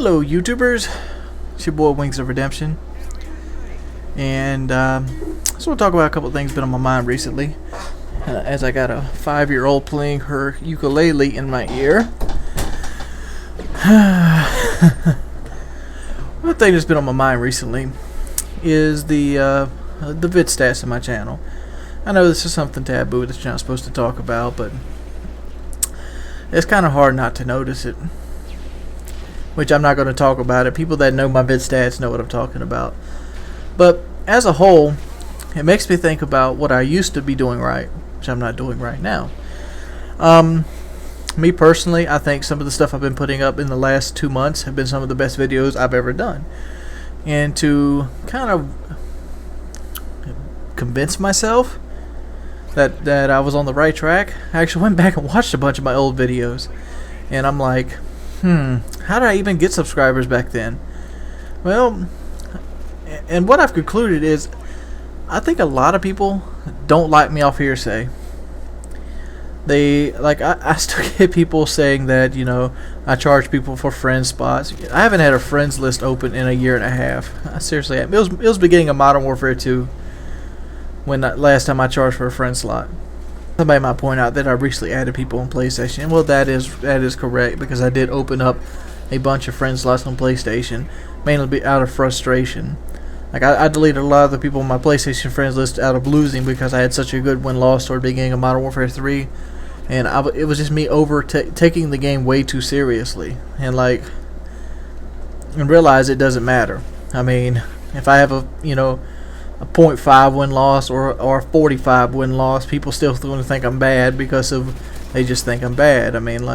Hello YouTubers, it's your boy Wings of Redemption, and I just want to talk about a couple of things been on my mind recently, as I got a 5-year-old playing her ukulele in my ear. One thing that's been on my mind recently is the vid stats in my channel. I know this is something taboo that you're not supposed to talk about, but it's kind of hard not to notice it. Which I'm not going to talk about it. People that know my vid stats know what I'm talking about. But as a whole, it makes me think about what I used to be doing right, which I'm not doing right now. Me personally, I think some of the stuff I've been putting up in the last 2 months have been some of the best videos I've ever done. And to kind of convince myself that I was on the right track, I actually went back and watched a bunch of my old videos. And I'm like, how did I even get subscribers back then? Well, and what I've concluded is I think a lot of people don't like me off hearsay. They I still get people saying that, you know, I charge people for friend spots. I haven't had a friends list open in a year and a half. I seriously haven't. It was beginning of Modern Warfare 2 when last time I charged for a friend slot. Somebody might point out that I recently added people on PlayStation. Well, that is correct, because I did open up a bunch of friend slots on PlayStation, mainly out of frustration. Like I deleted a lot of the people on my PlayStation friends list out of losing because I had such a good win-loss toward the beginning of Modern Warfare 3, and it was just me taking the game way too seriously, and realize it doesn't matter. I mean, if I have a 0.5 win-loss or a 45 win-loss, people still going to think I'm bad because they just think I'm bad. I mean,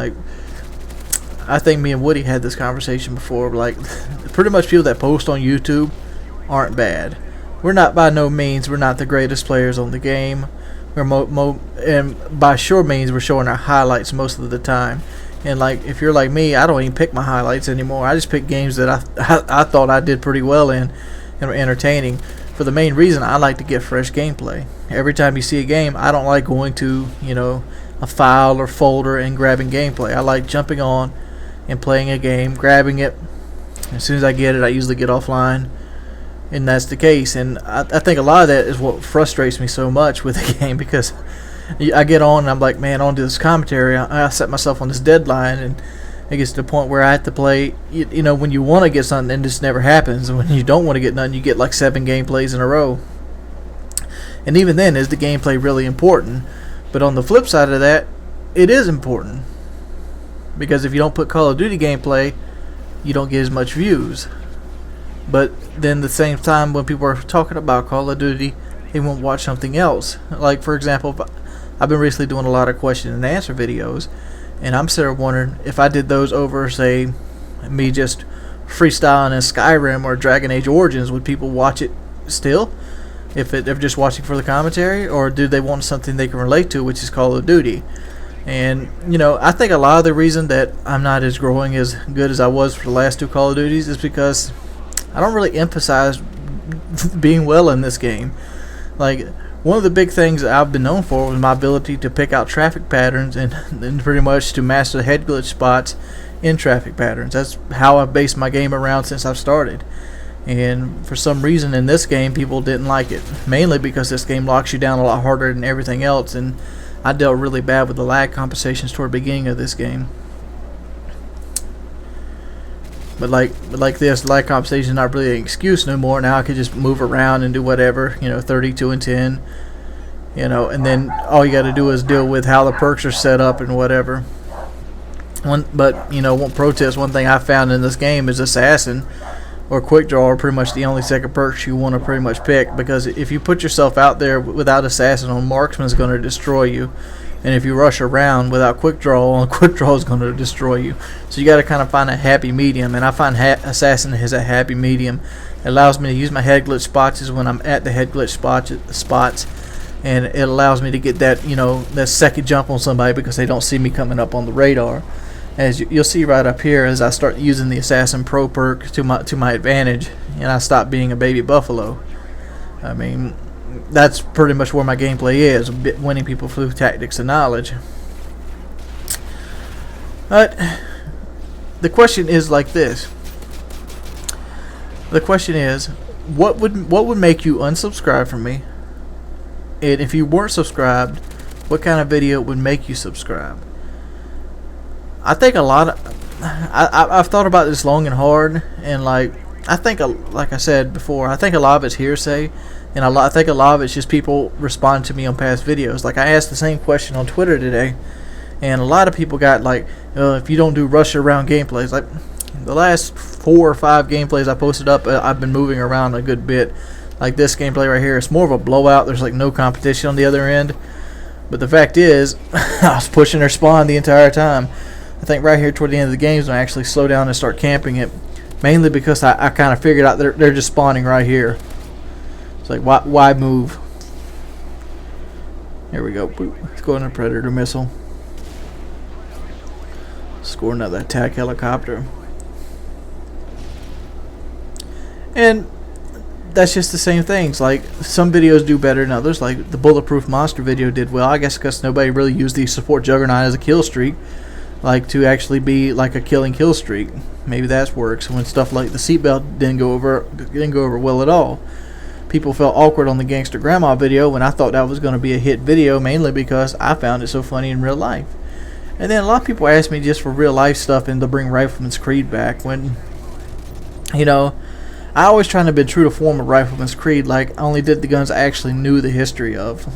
I think me and Woody had this conversation before. Pretty much people that post on YouTube aren't bad. We're not, by no means, we're not the greatest players on the game. And by sure means, we're showing our highlights most of the time. And if you're like me, I don't even pick my highlights anymore. I just pick games that I thought I did pretty well in and were entertaining. For the main reason, I like to get fresh gameplay. Every time you see a game, I don't like going to, a file or folder and grabbing gameplay. I like jumping on and playing a game, grabbing it. As soon as I get it, I usually get offline. And that's the case. And I think a lot of that is what frustrates me so much with the game, because I get on and I'm like, man, I want to do this commentary. I set myself on this deadline, and it gets to the point where I have to play, when you want to get something and this never happens, and when you don't want to get nothing, you get 7 gameplays in a row. And even then, is the gameplay really important? But on the flip side of that, it is important, because if you don't put Call of Duty gameplay, you don't get as much views. But then at the same time, when people are talking about Call of Duty, they won't watch something else. Like, for example, I've been recently doing a lot of question and answer videos, and I'm sort of wondering if I did those over, say, me just freestyling in Skyrim or Dragon Age Origins, would people watch it still? If they're just watching for the commentary, or do they want something they can relate to, which is Call of Duty? And, I think a lot of the reason that I'm not as growing as good as I was for the last 2 Call of Duties is because I don't really emphasize being well in this game. One of the big things that I've been known for was my ability to pick out traffic patterns and pretty much to master the head glitch spots in traffic patterns. That's how I've based my game around since I've started. And for some reason in this game, people didn't like it. Mainly because this game locks you down a lot harder than everything else, and I dealt really bad with the lag compensations toward the beginning of this game. But like this, lag compensation is not really an excuse no more. Now I could just move around and do whatever, 32 and 10, and then all you got to do is deal with how the perks are set up and whatever. Won't protest. One thing I found in this game is Assassin or Quick Draw are pretty much the only second perks you want to pretty much pick, because if you put yourself out there without Assassin on, Marksman is going to destroy you. And if you rush around without Quick Draw, Quick Draw is going to destroy you. So you got to kind of find a happy medium, and I find Assassin is a happy medium. It allows me to use my head glitch spots when I'm at the head glitch spots, and it allows me to get that that second jump on somebody because they don't see me coming up on the radar. As you'll see right up here, as I start using the Assassin Pro perk to my advantage, and I stop being a baby buffalo. I mean, that's pretty much where my gameplay is, winning people through tactics and knowledge. But the question is like this: the question is, what would make you unsubscribe from me? And if you weren't subscribed, what kind of video would make you subscribe? I think a lot of I've thought about this long and hard, and like I think, like I said before, I think a lot of it's hearsay, and I think a lot of it's just people respond to me on past videos. Like I asked the same question on Twitter today, and a lot of people got like, if you don't do rush around gameplays, like the last 4 or 5 gameplays I posted up, I've been moving around a good bit. Like this gameplay right here, it's more of a blowout. There's like no competition on the other end. But the fact is, I was pushing their spawn the entire time. I think right here toward the end of the game is when I actually slow down and start camping it. Mainly because I kind of figured out they're just spawning right here. It's like, why move? Here we go. Let's go into Predator missile. Score another attack helicopter. And that's just the same things. Like some videos do better than others. Like the Bulletproof Monster video did well, I guess, because nobody really used the support Juggernaut as a kill streak, like to actually be like a killing kill streak. Maybe that works. When stuff like the seatbelt didn't go over well at all. People felt awkward on the Gangster Grandma video when I thought that was going to be a hit video, mainly because I found it so funny in real life. And then a lot of people ask me just for real life stuff and to bring Rifleman's Creed back, when, you know, I always trying to be true to form of Rifleman's Creed. Like I only did the guns I actually knew the history of.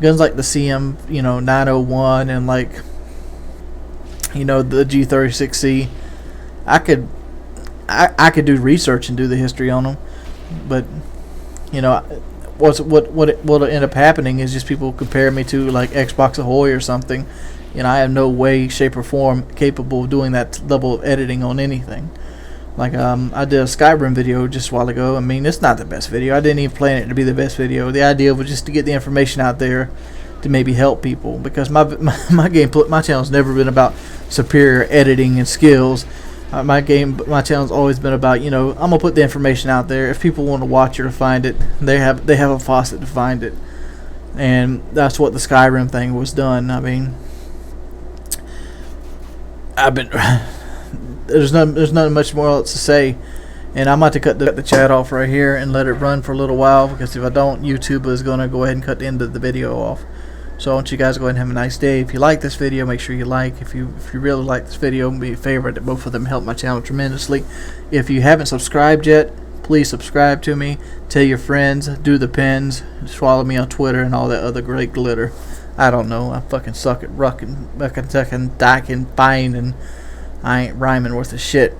Guns like the CM, 901 and like, the G36C. I could do research and do the history on them, but what'll end up happening is just people compare me to like Xbox Ahoy or something. I have no way, shape, or form capable of doing that level of editing on anything. Like I did a Skyrim video just a while ago. I mean, it's not the best video. I didn't even plan it to be the best video. The idea was just to get the information out there to maybe help people, because my channel's never been about superior editing and skills. My channel's always been about, I'm gonna put the information out there. If people want to watch it or find it, they have a faucet to find it, and that's what the Skyrim thing was done. I mean, there's not much more else to say, and I'm about to cut the chat off right here and let it run for a little while, because if I don't, YouTube is gonna go ahead and cut the end of the video off. So I want you guys to go ahead and have a nice day. If you like this video, make sure you like. If you really like this video, be a favorite. Both of them help my channel tremendously. If you haven't subscribed yet, please subscribe to me. Tell your friends. Do the pins. Follow me on Twitter and all that other great glitter. I don't know. I fucking suck at rucking, fucking, dyking, fine, and I ain't rhyming worth a shit.